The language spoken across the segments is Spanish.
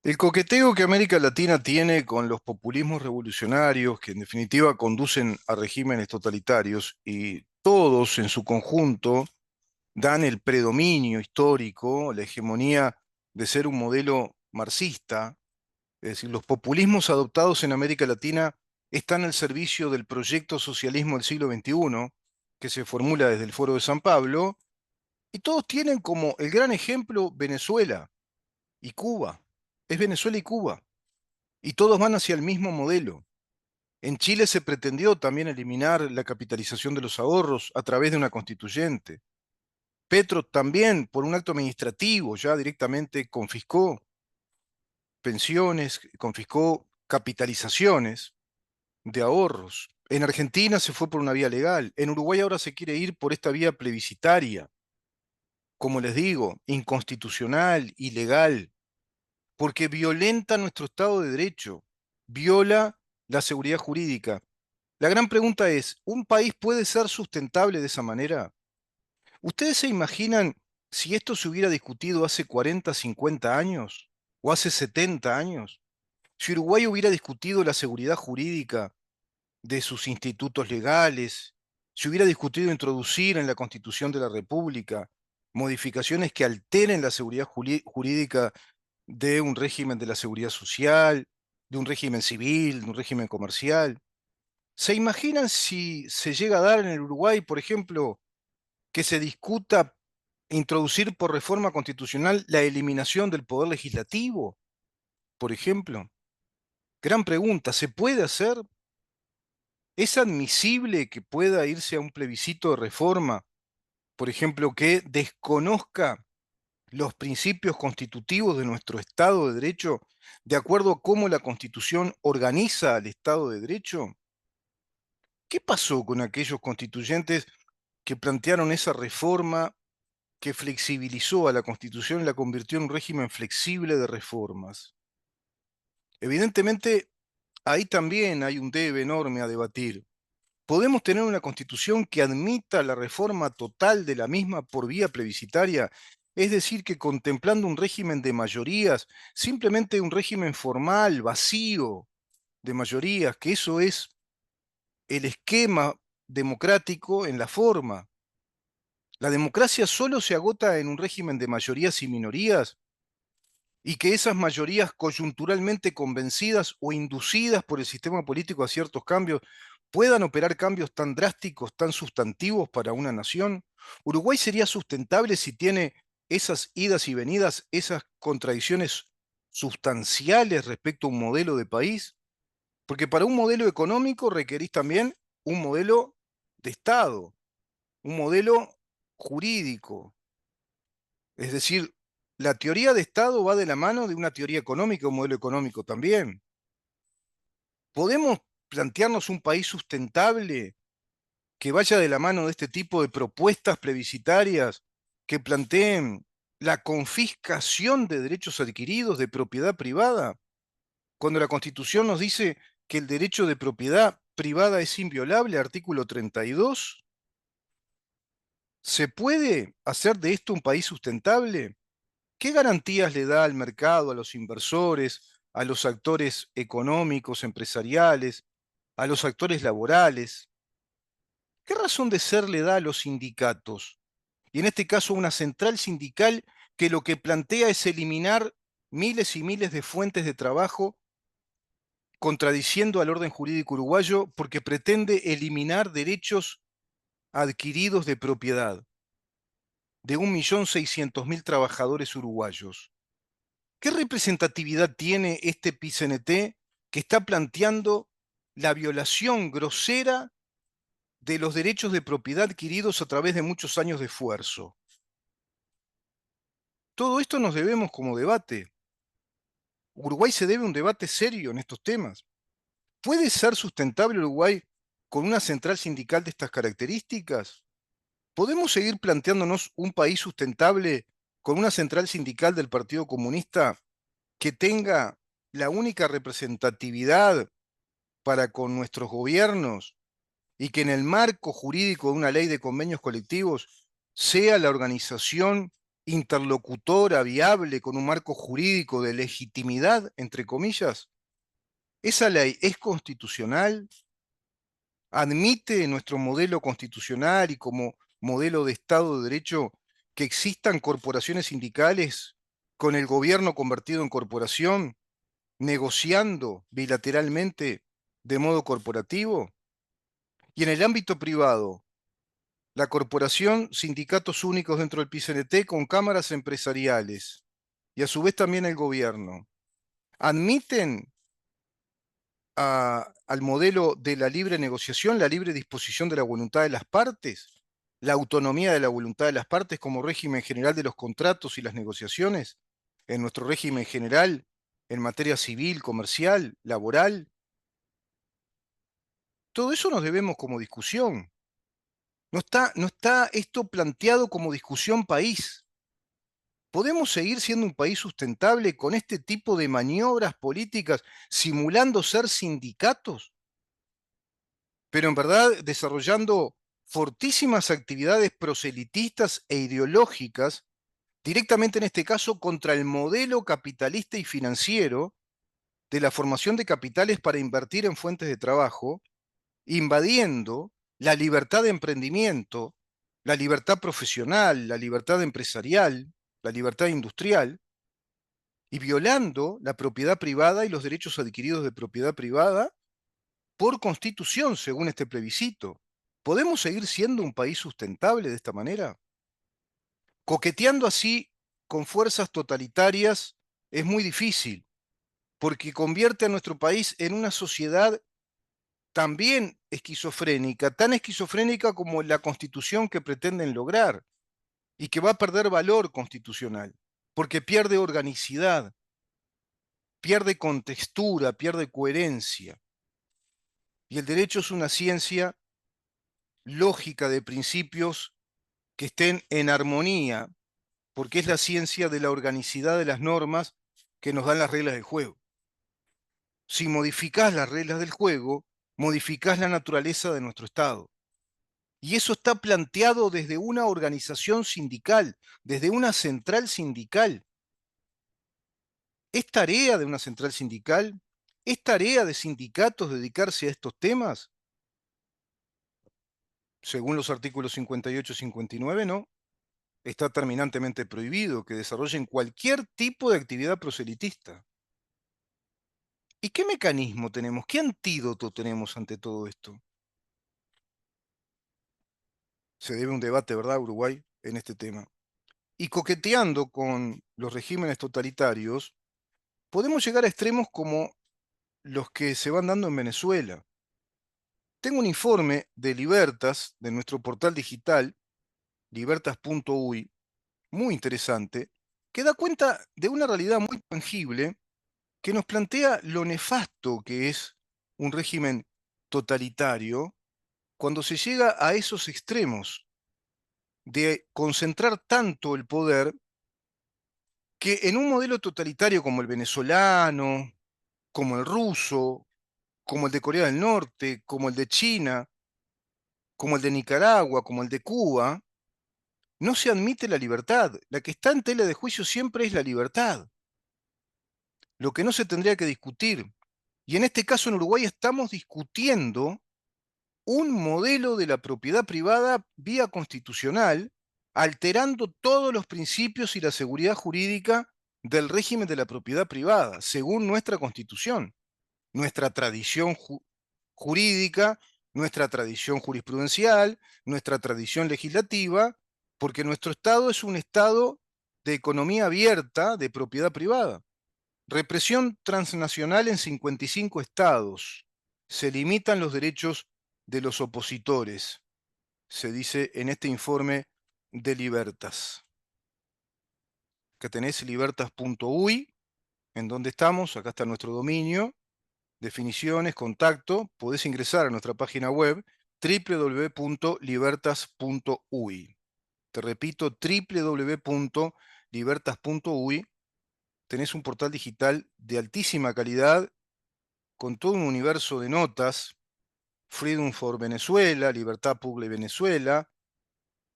El coqueteo que América Latina tiene con los populismos revolucionarios, que en definitiva conducen a regímenes totalitarios, y todos en su conjunto dan el predominio histórico, la hegemonía de ser un modelo marxista, es decir, los populismos adoptados en América Latina están al servicio del proyecto socialismo del siglo XXI, que se formula desde el Foro de San Pablo, y todos tienen como el gran ejemplo Venezuela y Cuba. Es Venezuela y Cuba y todos van hacia el mismo modelo. En Chile se pretendió también eliminar la capitalización de los ahorros a través de una constituyente. Petro también, por un acto administrativo, ya directamente confiscó pensiones, confiscó capitalizaciones de ahorros. En Argentina se fue por una vía legal. En Uruguay ahora se quiere ir por esta vía plebiscitaria, como les digo, inconstitucional, ilegal, porque violenta nuestro Estado de Derecho, viola la seguridad jurídica. La gran pregunta es, ¿un país puede ser sustentable de esa manera? ¿Ustedes se imaginan si esto se hubiera discutido hace 40, 50 años o hace 70 años? Si Uruguay hubiera discutido la seguridad jurídica de sus institutos legales, si hubiera discutido introducir en la Constitución de la República modificaciones que alteren la seguridad jurídica de un régimen de la seguridad social, de un régimen civil, de un régimen comercial. ¿Se imaginan si se llega a dar en el Uruguay, por ejemplo, que se discuta introducir por reforma constitucional la eliminación del poder legislativo, por ejemplo? Gran pregunta, ¿se puede hacer? ¿Es admisible que pueda irse a un plebiscito de reforma, por ejemplo, que desconozca los principios constitutivos de nuestro Estado de Derecho de acuerdo a cómo la Constitución organiza al Estado de Derecho? ¿Qué pasó con aquellos constituyentes que plantearon esa reforma que flexibilizó a la Constitución y la convirtió en un régimen flexible de reformas? Evidentemente, ahí también hay un debe enorme a debatir. ¿Podemos tener una Constitución que admita la reforma total de la misma por vía plebiscitaria? Es decir, que contemplando un régimen de mayorías, simplemente un régimen formal, vacío de mayorías, que eso es el esquema democrático en la forma. La democracia solo se agota en un régimen de mayorías y minorías y que esas mayorías coyunturalmente convencidas o inducidas por el sistema político a ciertos cambios puedan operar cambios tan drásticos, tan sustantivos para una nación. Uruguay sería sustentable si tiene esas idas y venidas, esas contradicciones sustanciales respecto a un modelo de país, porque para un modelo económico requerís también un modelo de Estado, un modelo jurídico. Es decir, la teoría de Estado va de la mano de una teoría económica, un modelo económico también. ¿Podemos plantearnos un país sustentable que vaya de la mano de este tipo de propuestas plebiscitarias que planteen la confiscación de derechos adquiridos de propiedad privada, cuando la Constitución nos dice que el derecho de propiedad privada es inviolable, artículo 32? ¿Se puede hacer de esto un país sustentable? ¿Qué garantías le da al mercado, a los inversores, a los actores económicos, empresariales, a los actores laborales? ¿Qué razón de ser le da a los sindicatos? Y en este caso una central sindical que lo que plantea es eliminar miles y miles de fuentes de trabajo, contradiciendo al orden jurídico uruguayo porque pretende eliminar derechos adquiridos de propiedad de 1.600.000 trabajadores uruguayos. ¿Qué representatividad tiene este PCNT que está planteando la violación grosera de los derechos de propiedad adquiridos a través de muchos años de esfuerzo? Todo esto nos debemos como debate. Uruguay se debe un debate serio en estos temas. ¿Puede ser sustentable Uruguay con una central sindical de estas características? ¿Podemos seguir planteándonos un país sustentable con una central sindical del Partido Comunista que tenga la única representatividad para con nuestros gobiernos y que en el marco jurídico de una ley de convenios colectivos sea la organización interlocutora viable con un marco jurídico de legitimidad, entre comillas? ¿Esa ley es constitucional? ¿Admite nuestro modelo constitucional y como modelo de Estado de Derecho que existan corporaciones sindicales con el gobierno convertido en corporación, negociando bilateralmente de modo corporativo? Y en el ámbito privado, la corporación, sindicatos únicos dentro del PCNT con cámaras empresariales y a su vez también el gobierno, ¿admiten al modelo de la libre negociación, la libre disposición de la voluntad de las partes, la autonomía de la voluntad de las partes como régimen general de los contratos y las negociaciones, en nuestro régimen general, en materia civil, comercial, laboral? Todo eso nos debemos como discusión. No está esto planteado como discusión país. ¿Podemos seguir siendo un país sustentable con este tipo de maniobras políticas simulando ser sindicatos, pero en verdad desarrollando fortísimas actividades proselitistas e ideológicas, directamente en este caso contra el modelo capitalista y financiero de la formación de capitales para invertir en fuentes de trabajo, invadiendo la libertad de emprendimiento, la libertad profesional, la libertad empresarial, la libertad industrial, y violando la propiedad privada y los derechos adquiridos de propiedad privada por constitución, según este plebiscito? ¿Podemos seguir siendo un país sustentable de esta manera? Coqueteando así con fuerzas totalitarias es muy difícil, porque convierte a nuestro país en una sociedad también esquizofrénica, tan esquizofrénica como la constitución que pretenden lograr, y que va a perder valor constitucional, porque pierde organicidad, pierde contextura, pierde coherencia. Y el derecho es una ciencia lógica de principios que estén en armonía, porque es la ciencia de la organicidad de las normas que nos dan las reglas del juego. Si modificás las reglas del juego, modificás la naturaleza de nuestro Estado. Y eso está planteado desde una organización sindical, desde una central sindical. ¿Es tarea de una central sindical? ¿Es tarea de sindicatos dedicarse a estos temas? Según los artículos 58 y 59, no. Está terminantemente prohibido que desarrollen cualquier tipo de actividad proselitista. ¿Y qué mecanismo tenemos? ¿Qué antídoto tenemos ante todo esto? Se debe un debate, ¿verdad, Uruguay, en este tema? Y coqueteando con los regímenes totalitarios, podemos llegar a extremos como los que se van dando en Venezuela. Tengo un informe de Libertas, de nuestro portal digital, libertas.uy, muy interesante, que da cuenta de una realidad muy tangible que nos plantea lo nefasto que es un régimen totalitario cuando se llega a esos extremos de concentrar tanto el poder que en un modelo totalitario como el venezolano, como el ruso, como el de Corea del Norte, como el de China, como el de Nicaragua, como el de Cuba, no se admite la libertad. La que está en tela de juicio siempre es la libertad, lo que no se tendría que discutir. Y en este caso en Uruguay estamos discutiendo un modelo de la propiedad privada vía constitucional, alterando todos los principios y la seguridad jurídica del régimen de la propiedad privada, según nuestra constitución, nuestra tradición jurídica, nuestra tradición jurisprudencial, nuestra tradición legislativa, porque nuestro Estado es un Estado de economía abierta, de propiedad privada. Represión transnacional en 55 estados. Se limitan los derechos de los opositores, se dice en este informe de Libertas. Acá tenés libertas.uy, en donde estamos, acá está nuestro dominio, definiciones, contacto, podés ingresar a nuestra página web www.libertas.uy. Te repito, www.libertas.uy. Tenés un portal digital de altísima calidad, con todo un universo de notas, Freedom for Venezuela, Libertad Public Venezuela,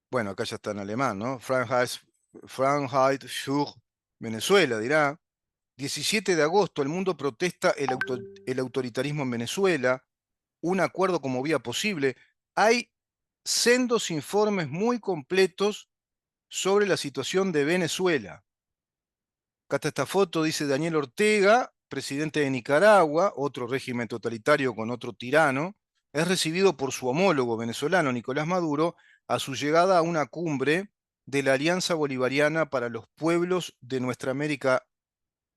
bueno, acá ya está en alemán, ¿no? Freiheit Fahrenheit sur Venezuela, dirá. 17 de agosto, el mundo protesta el autoritarismo en Venezuela, un acuerdo como vía posible. Hay sendos informes muy completos sobre la situación de Venezuela. Acá está esta foto, dice Daniel Ortega, presidente de Nicaragua, otro régimen totalitario con otro tirano, es recibido por su homólogo venezolano Nicolás Maduro a su llegada a una cumbre de la Alianza Bolivariana para los Pueblos de Nuestra América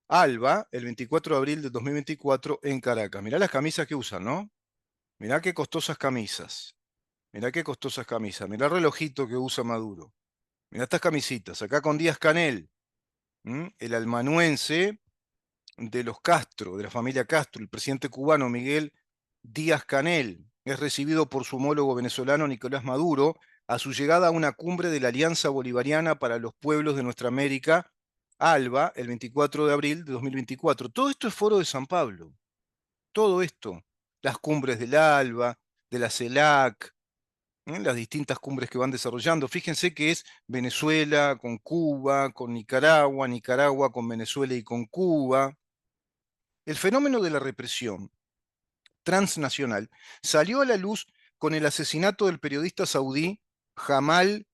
ALBA, el 24 de abril de 2024 en Caracas. Mirá las camisas que usan, ¿no? Mirá qué costosas camisas. Mirá qué costosas camisas. Mirá el relojito que usa Maduro. Mirá estas camisitas. Acá con Díaz Canel, el almanuense de los Castro, de la familia Castro, el presidente cubano Miguel Díaz Canel, es recibido por su homólogo venezolano Nicolás Maduro a su llegada a una cumbre de la Alianza Bolivariana para los Pueblos de Nuestra América, ALBA, el 24 de abril de 2024. Todo esto es Foro de San Pablo. Todo esto, las cumbres del ALBA, de la CELAC, las distintas cumbres que van desarrollando. Fíjense que es Venezuela con Cuba, con Nicaragua, Nicaragua con Venezuela y con Cuba. El fenómeno de la represión transnacional salió a la luz con el asesinato del periodista saudí Jamal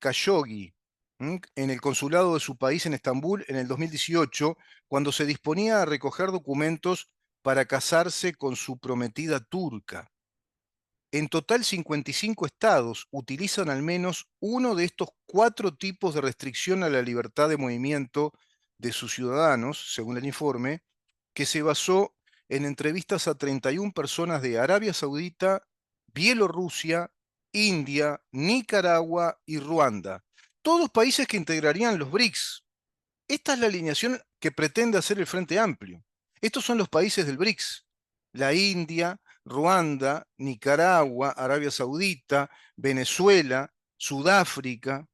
Khashoggi en el consulado de su país en Estambul en el 2018, cuando se disponía a recoger documentos para casarse con su prometida turca. En total, 55 estados utilizan al menos uno de estos cuatro tipos de restricción a la libertad de movimiento de sus ciudadanos, según el informe, que se basó en entrevistas a 31 personas de Arabia Saudita, Bielorrusia, India, Nicaragua y Ruanda. Todos países que integrarían los BRICS. Esta es la alineación que pretende hacer el Frente Amplio. Estos son los países del BRICS. La India, Ruanda, Nicaragua, Arabia Saudita, Venezuela, Sudáfrica,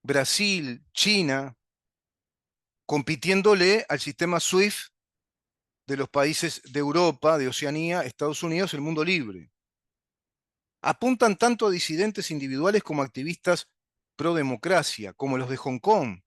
Brasil, China, compitiéndole al sistema SWIFT de los países de Europa, de Oceanía, Estados Unidos, el mundo libre. Apuntan tanto a disidentes individuales como activistas pro democracia, como los de Hong Kong,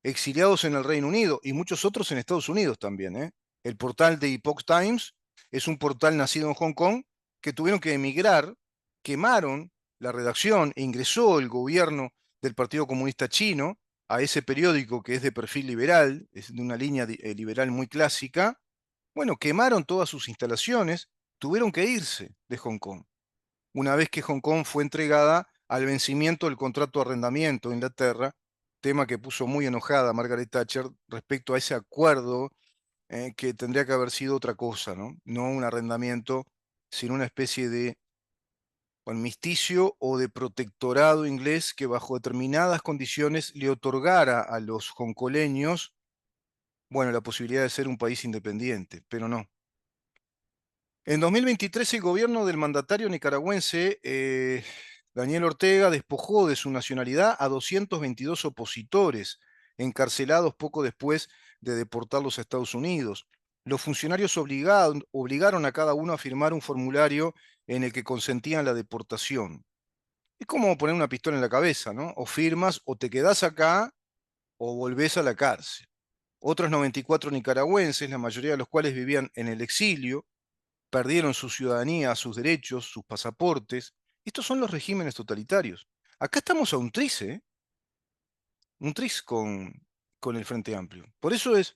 exiliados en el Reino Unido y muchos otros en Estados Unidos también. El portal de Epoch Times es un portal nacido en Hong Kong que tuvieron que emigrar, quemaron la redacción e ingresó el gobierno del Partido Comunista Chino a ese periódico que es de perfil liberal, es de una línea liberal muy clásica. Bueno, quemaron todas sus instalaciones, tuvieron que irse de Hong Kong una vez que Hong Kong fue entregada al vencimiento del contrato de arrendamiento de Inglaterra, tema que puso muy enojada a Margaret Thatcher respecto a ese acuerdo que tendría que haber sido otra cosa, ¿no? No un arrendamiento, sino una especie de armisticio o de protectorado inglés que bajo determinadas condiciones le otorgara a los hongkoleños, bueno, la posibilidad de ser un país independiente, pero no. En 2023 el gobierno del mandatario nicaragüense Daniel Ortega despojó de su nacionalidad a 222 opositores, encarcelados poco después de deportarlos a Estados Unidos. Los funcionarios obligaron a cada uno a firmar un formulario en el que consentían la deportación. Es como poner una pistola en la cabeza, ¿no? O firmas o te quedás acá o volvés a la cárcel. Otros 94 nicaragüenses, la mayoría de los cuales vivían en el exilio, perdieron su ciudadanía, sus derechos, sus pasaportes. Estos son los regímenes totalitarios. Acá estamos a un tris con el Frente Amplio. Por eso es,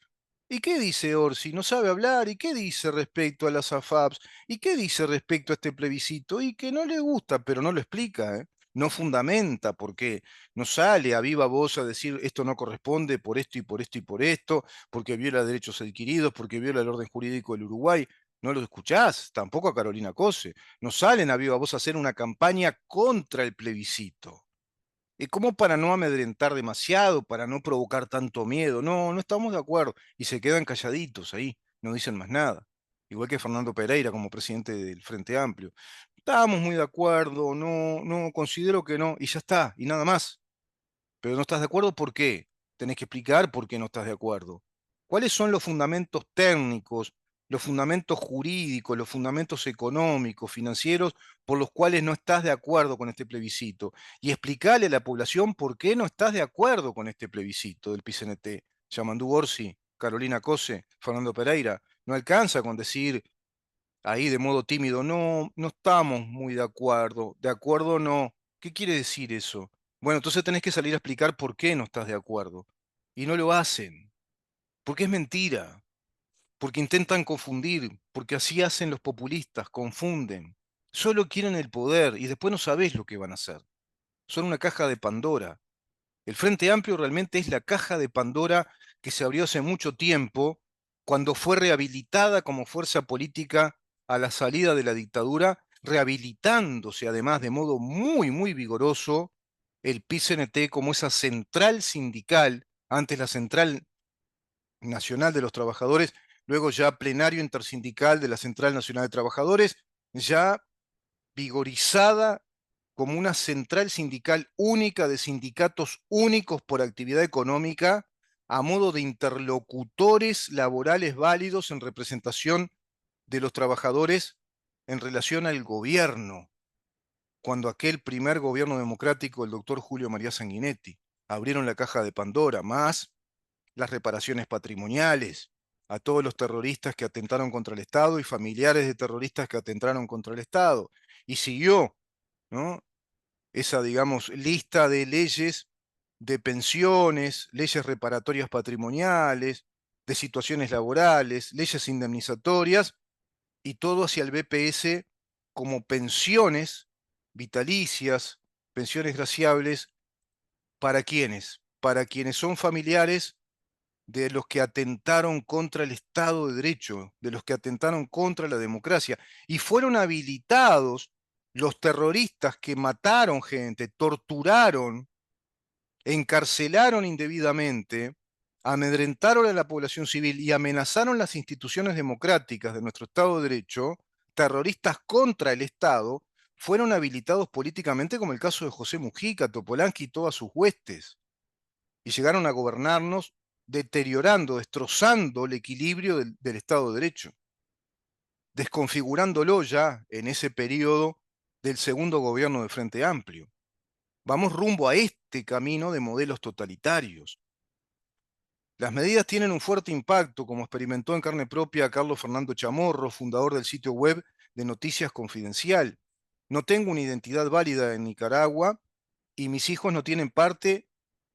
¿y qué dice Orsi? No sabe hablar. ¿Y qué dice respecto a las AFAPs? ¿Y qué dice respecto a este plebiscito? Y que no le gusta, pero no lo explica, ¿eh? No fundamenta por qué. No sale a viva voz a decir esto no corresponde por esto y por esto y por esto, porque viola derechos adquiridos, porque viola el orden jurídico del Uruguay. No lo escuchás, tampoco a Carolina Cose. No salen a viva voz a hacer una campaña contra el plebiscito. Como para no amedrentar demasiado, para no provocar tanto miedo. No, no estamos de acuerdo. Y se quedan calladitos ahí, no dicen más nada. Igual que Fernando Pereira como presidente del Frente Amplio. Estamos muy de acuerdo, no, no, considero que no, y ya está, y nada más. Pero no estás de acuerdo, ¿por qué? Tenés que explicar por qué no estás de acuerdo. ¿Cuáles son los fundamentos técnicos los fundamentos jurídicos, los fundamentos económicos, financieros, por los cuales no estás de acuerdo con este plebiscito. Y explicarle a la población por qué no estás de acuerdo con este plebiscito del PCNT. Yamandú Orsi, Carolina Cose, Fernando Pereira. No alcanza con decir ahí de modo tímido, no, no estamos muy de acuerdo no. ¿Qué quiere decir eso? Bueno, entonces tenés que salir a explicar por qué no estás de acuerdo. Y no lo hacen, porque es mentira, porque intentan confundir, porque así hacen los populistas, confunden. Solo quieren el poder y después no sabés lo que van a hacer. Son una caja de Pandora. El Frente Amplio realmente es la caja de Pandora que se abrió hace mucho tiempo, cuando fue rehabilitada como fuerza política a la salida de la dictadura, rehabilitándose además de modo muy, muy vigoroso el PCNT como esa central sindical, antes la Central Nacional de los Trabajadores, luego ya plenario intersindical de la Central Nacional de Trabajadores, ya vigorizada como una central sindical única de sindicatos únicos por actividad económica, a modo de interlocutores laborales válidos en representación de los trabajadores en relación al gobierno, cuando aquel primer gobierno democrático, el doctor Julio María Sanguinetti, abrieron la caja de Pandora, más las reparaciones patrimoniales a todos los terroristas que atentaron contra el Estado y familiares de terroristas que atentaron contra el Estado. Y siguió, ¿no? Esa, digamos, lista de leyes de pensiones, leyes reparatorias patrimoniales, de situaciones laborales, leyes indemnizatorias, y todo hacia el BPS como pensiones vitalicias, pensiones graciables, ¿para quiénes? Para quienes son familiares de los que atentaron contra el Estado de Derecho, de los que atentaron contra la democracia, y fueron habilitados los terroristas que mataron gente, torturaron, encarcelaron indebidamente, amedrentaron a la población civil y amenazaron las instituciones democráticas de nuestro Estado de Derecho, terroristas contra el Estado, fueron habilitados políticamente, como el caso de José Mujica, Topolansky y todas sus huestes, y llegaron a gobernarnos deteriorando, destrozando el equilibrio del Estado de Derecho, desconfigurándolo ya en ese periodo del segundo gobierno de Frente Amplio. Vamos rumbo a este camino de modelos totalitarios. Las medidas tienen un fuerte impacto, como experimentó en carne propia Carlos Fernando Chamorro, fundador del sitio web de Noticias Confidencial. No tengo una identidad válida en Nicaragua y mis hijos no tienen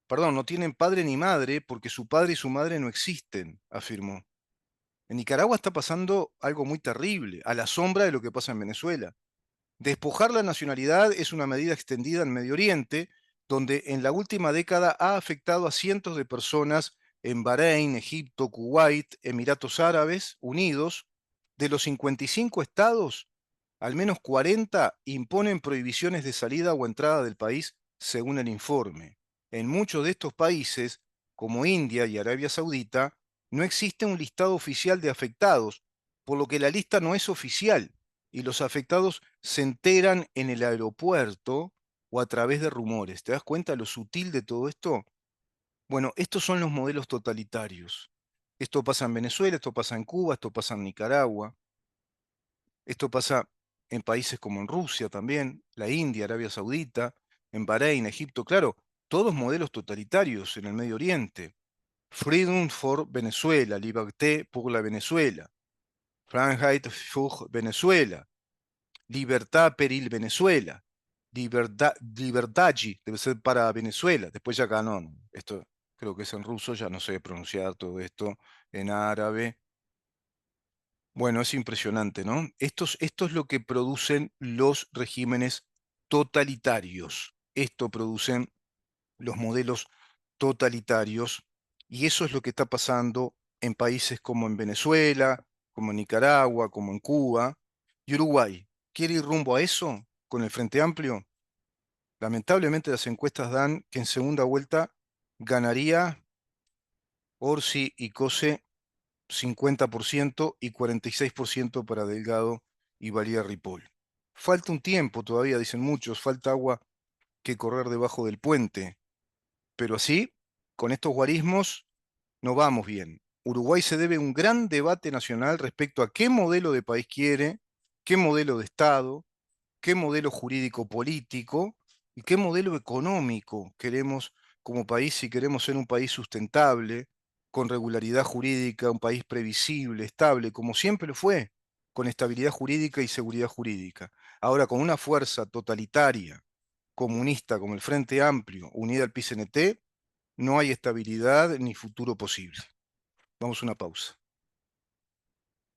no tienen padre ni madre porque su padre y su madre no existen, afirmó. En Nicaragua está pasando algo muy terrible, a la sombra de lo que pasa en Venezuela. Despojar la nacionalidad es una medida extendida en Medio Oriente, donde en la última década ha afectado a cientos de personas en Bahrein, Egipto, Kuwait, Emiratos Árabes Unidos. De los 55 estados, al menos 40 imponen prohibiciones de salida o entrada del país, según el informe. En muchos de estos países, como India y Arabia Saudita, no existe un listado oficial de afectados, por lo que la lista no es oficial y los afectados se enteran en el aeropuerto o a través de rumores. ¿Te das cuenta lo sutil de todo esto? Bueno, estos son los modelos totalitarios. Esto pasa en Venezuela, esto pasa en Cuba, esto pasa en Nicaragua, esto pasa en países como en Rusia también, la India, Arabia Saudita, en Bahrein, Egipto, claro, todos modelos totalitarios en el Medio Oriente. Freedom for Venezuela, Liberté pour la Venezuela, Freiheit für Venezuela, Libertad Peril Venezuela, Libertagi, debe ser para Venezuela, después ya acá no, esto creo que es en ruso, ya no sé pronunciar todo esto en árabe. Bueno, es impresionante, ¿no? Esto es lo que producen los regímenes totalitarios. Esto producen los modelos totalitarios y eso es lo que está pasando en países como en Venezuela, como en Nicaragua, como en Cuba y Uruguay. ¿Quiere ir rumbo a eso con el Frente Amplio? Lamentablemente las encuestas dan que en segunda vuelta ganaría Orsi y Cose 50% y 46% para Delgado y Valía Ripoll. Falta un tiempo todavía, dicen muchos, falta agua que correr debajo del puente, pero así, con estos guarismos, no vamos bien. Uruguay se debe un gran debate nacional respecto a qué modelo de país quiere, qué modelo de Estado, qué modelo jurídico político y qué modelo económico queremos como país, si queremos ser un país sustentable, con regularidad jurídica, un país previsible, estable, como siempre lo fue, con estabilidad jurídica y seguridad jurídica. Ahora, con una fuerza totalitaria, comunista como el Frente Amplio, unida al PCNT, no hay estabilidad ni futuro posible. Vamos a una pausa.